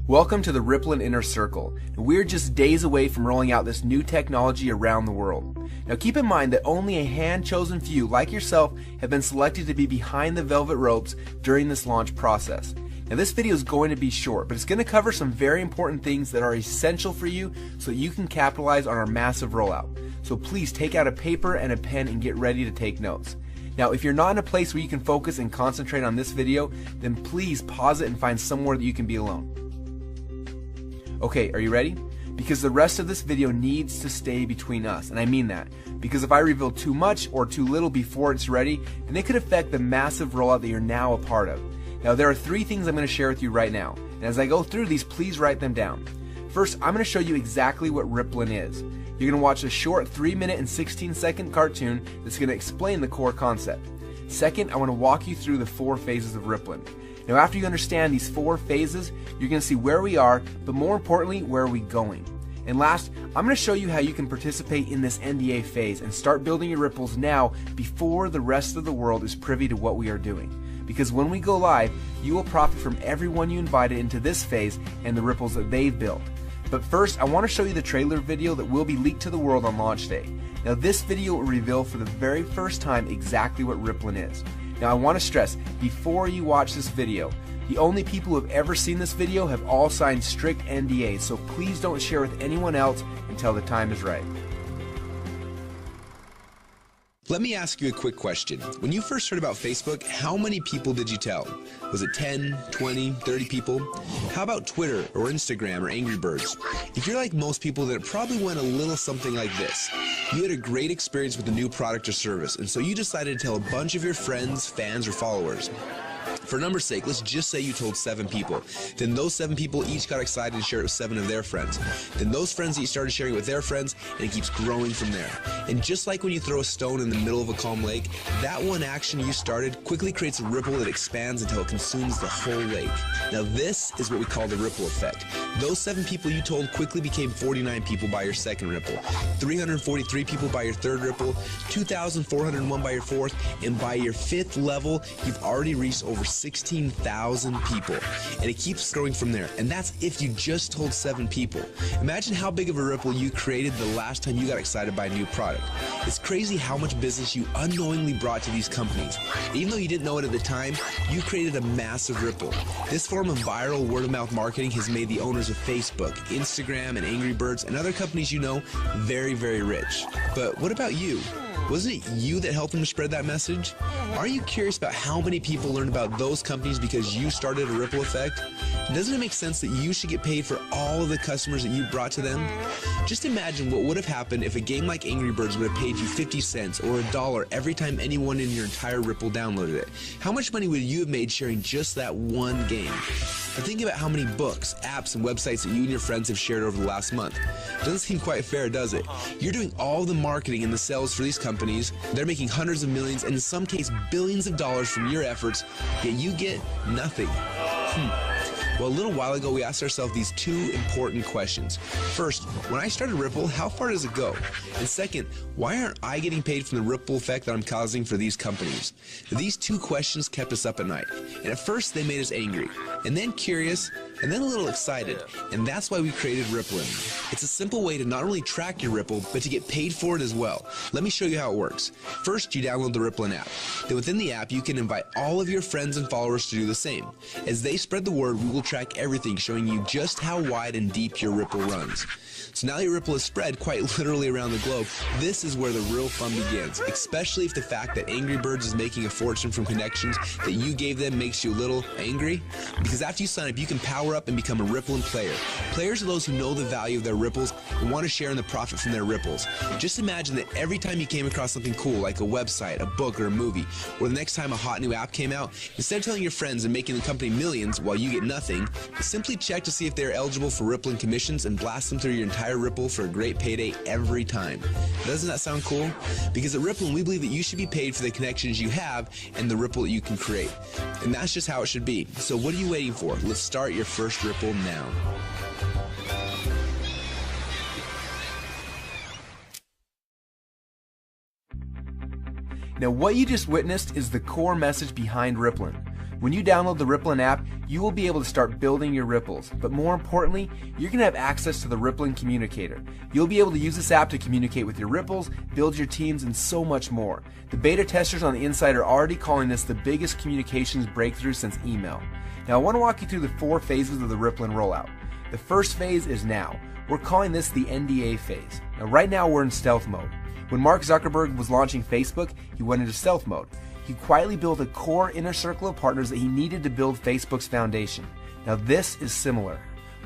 Welcome to the Rippln Inner Circle. We're just days away from rolling out this new technology around the world. Now keep in mind that only a hand-chosen few like yourself have been selected to be behind the velvet ropes during this launch process. Now this video is going to be short, but it's going to cover some very important things that are essential for you so that you can capitalize on our massive rollout. So please take out a paper and a pen and get ready to take notes. Now if you're not in a place where you can focus and concentrate on this video, then please pause it and find somewhere that you can be alone. Okay, are you ready? Because the rest of this video needs to stay between us, and I mean that. Because if I reveal too much or too little before it's ready, then it could affect the massive rollout that you're now a part of. Now there are 3 things I'm going to share with you right now, and as I go through these, please write them down. First, I'm going to show you exactly what Rippln is. You're going to watch a short 3-minute and 16-second cartoon that's going to explain the core concept. Second, I want to walk you through the 4 phases of Rippln. Now after you understand these 4 phases, you're going to see where we are, but more importantly, where are we going. And last, I'm going to show you how you can participate in this NDA phase and start building your ripples now before the rest of the world is privy to what we are doing. Because when we go live, you will profit from everyone you invited into this phase and the ripples that they've built. But first, I want to show you the trailer video that will be leaked to the world on launch day. Now this video will reveal for the very first time exactly what Rippln is. Now I want to stress, before you watch this video, the only people who have ever seen this video have all signed strict NDAs, so please don't share with anyone else until the time is right. Let me ask you a quick question. When you first heard about Facebook, how many people did you tell? Was it 10, 20, 30 people? How about Twitter or Instagram or Angry Birds? If you're like most people, then it probably went a little something like this. You had a great experience with a new product or service, and so you decided to tell a bunch of your friends, fans, or followers. For numbers' sake, let's just say you told 7 people. Then those 7 people each got excited and shared it with 7 of their friends. Then those friends each started sharing it with their friends, and it keeps growing from there. And just like when you throw a stone in the middle of a calm lake, that one action you started quickly creates a ripple that expands until it consumes the whole lake. Now this is what we call the ripple effect. Those 7 people you told quickly became 49 people by your second ripple, 343 people by your third ripple, 2,401 by your fourth, and by your 5th level, you've already reached over 16,000 people, and it keeps growing from there. And that's if you just told 7 people. Imagine how big of a ripple you created the last time you got excited by a new product. It's crazy how much business you unknowingly brought to these companies. Even though you didn't know it at the time, you created a massive ripple. This form of viral word-of-mouth marketing has made the owners of Facebook, Instagram, and Angry Birds, and other companies you know very, very rich. But what about you? Wasn't it you that helped them spread that message? Are you curious about how many people learned about those companies because you started a ripple effect? Doesn't it make sense that you should get paid for all of the customers that you brought to them? Just imagine what would have happened if a game like Angry Birds would have paid you 50 cents or $1 every time anyone in your entire Ripple downloaded it. How much money would you have made sharing just that one game? Or think about how many books, apps, and websites that you and your friends have shared over the last month. Doesn't seem quite fair, does it? You're doing all the marketing and the sales for these companies. They're making hundreds of millions and in some cases billions of dollars from your efforts, yet you get nothing. Well, a little while ago, we asked ourselves these 2 important questions. First, when I started Ripple, how far does it go? And second, why aren't I getting paid from the ripple effect that I'm causing for these companies? These 2 questions kept us up at night. And at first, they made us angry, and then curious, and then a little excited. And that's why we created Rippln. It's a simple way to not only track your Ripple, but to get paid for it as well. Let me show you how it works. First, you download the Rippln app. Then within the app, you can invite all of your friends and followers to do the same. As they spread the word, we will track everything, showing you just how wide and deep your Ripple runs. So now your Ripple is spread quite literally around the globe. This is where the real fun begins, especially if the fact that Angry Birds is making a fortune from connections that you gave them makes you a little angry. Because after you sign up, you can power up and become a Rippln player. Players are those who know the value of their ripples and want to share in the profit from their ripples. Just imagine that every time you came across something cool like a website, a book, or a movie, or the next time a hot new app came out, instead of telling your friends and making the company millions while you get nothing, simply check to see if they're eligible for Rippln commissions and blast them through your entire Ripple for a great payday every time. Doesn't that sound cool? Because at Rippln, we believe that you should be paid for the connections you have and the ripple that you can create. And that's just how it should be. So what are you waiting for? Let's start your first Ripple now. Now what you just witnessed is the core message behind Rippln. When you download the Rippln app, you will be able to start building your ripples, but more importantly, you're going to have access to the Rippln communicator. You'll be able to use this app to communicate with your ripples, build your teams, and so much more. The beta testers on the inside are already calling this the biggest communications breakthrough since email. Now I want to walk you through the 4 phases of the Rippln rollout. The first phase is now. We're calling this the NDA phase. Now right now we're in stealth mode. When Mark Zuckerberg was launching Facebook, he went into stealth mode. He quietly built a core inner circle of partners that he needed to build Facebook's foundation. Now this is similar.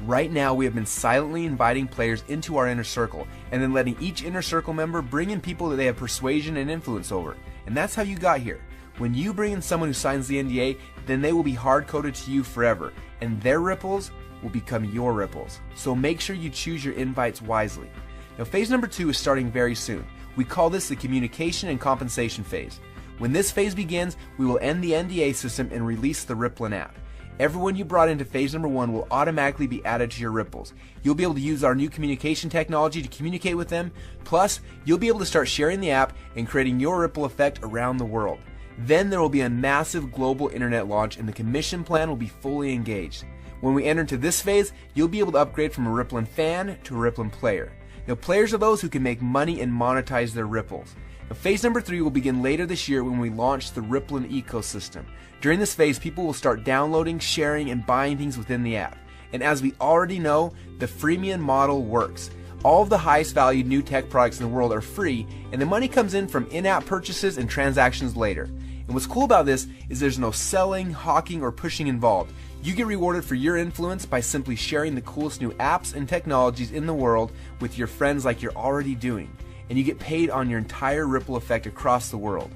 Right now we have been silently inviting players into our inner circle and then letting each inner circle member bring in people that they have persuasion and influence over. And that's how you got here. When you bring in someone who signs the NDA, then they will be hard-coded to you forever, and their ripples will become your ripples. So make sure you choose your invites wisely. Now phase number 2 is starting very soon. We call this the communication and compensation phase. When this phase begins, we will end the NDA system and release the Rippln app. Everyone you brought into phase number 1 will automatically be added to your ripples. You'll be able to use our new communication technology to communicate with them, plus you'll be able to start sharing the app and creating your ripple effect around the world. Then there will be a massive global internet launch and the commission plan will be fully engaged. When we enter into this phase, you'll be able to upgrade from a Rippln fan to a Rippln player. Now players are those who can make money and monetize their ripples. Now, phase number 3 will begin later this year when we launch the Rippln ecosystem. During this phase, people will start downloading, sharing, and buying things within the app. And as we already know, the freemium model works. All of the highest valued new tech products in the world are free, and the money comes in from in-app purchases and transactions later. And what's cool about this is there's no selling, hawking, or pushing involved. You get rewarded for your influence by simply sharing the coolest new apps and technologies in the world with your friends like you're already doing. And you get paid on your entire ripple effect across the world.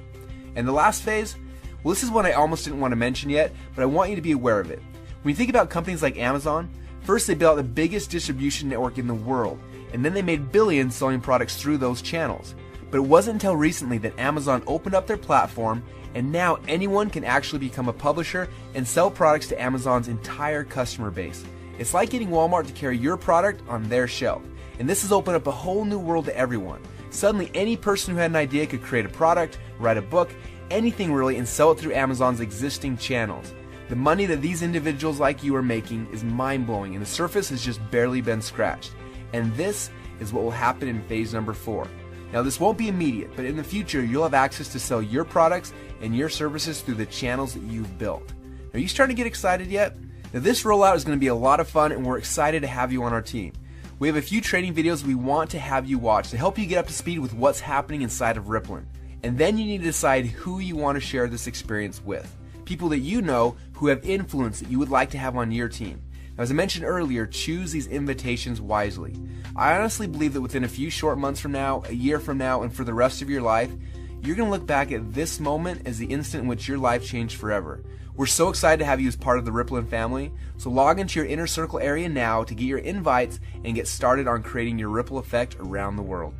And the last phase, well, this is one I almost didn't want to mention yet, but I want you to be aware of it. When you think about companies like Amazon, first they built out the biggest distribution network in the world, and then they made billions selling products through those channels. But it wasn't until recently that Amazon opened up their platform, and now anyone can actually become a publisher and sell products to Amazon's entire customer base. It's like getting Walmart to carry your product on their shelf. And this has opened up a whole new world to everyone. Suddenly any person who had an idea could create a product, write a book, anything really, and sell it through Amazon's existing channels. The money that these individuals like you are making is mind-blowing, and the surface has just barely been scratched. And this is what will happen in phase number 4. Now this won't be immediate, but in the future you'll have access to sell your products and your services through the channels that you've built. Are you starting to get excited yet? Now this rollout is going to be a lot of fun, and we're excited to have you on our team. We have a few training videos we want to have you watch to help you get up to speed with what's happening inside of Rippln. And then you need to decide who you want to share this experience with. People that you know who have influence that you would like to have on your team. Now, as I mentioned earlier, choose these invitations wisely. I honestly believe that within a few short months from now, a year from now, and for the rest of your life, you're going to look back at this moment as the instant in which your life changed forever. We're so excited to have you as part of the Rippln family, so log into your inner circle area now to get your invites and get started on creating your ripple effect around the world.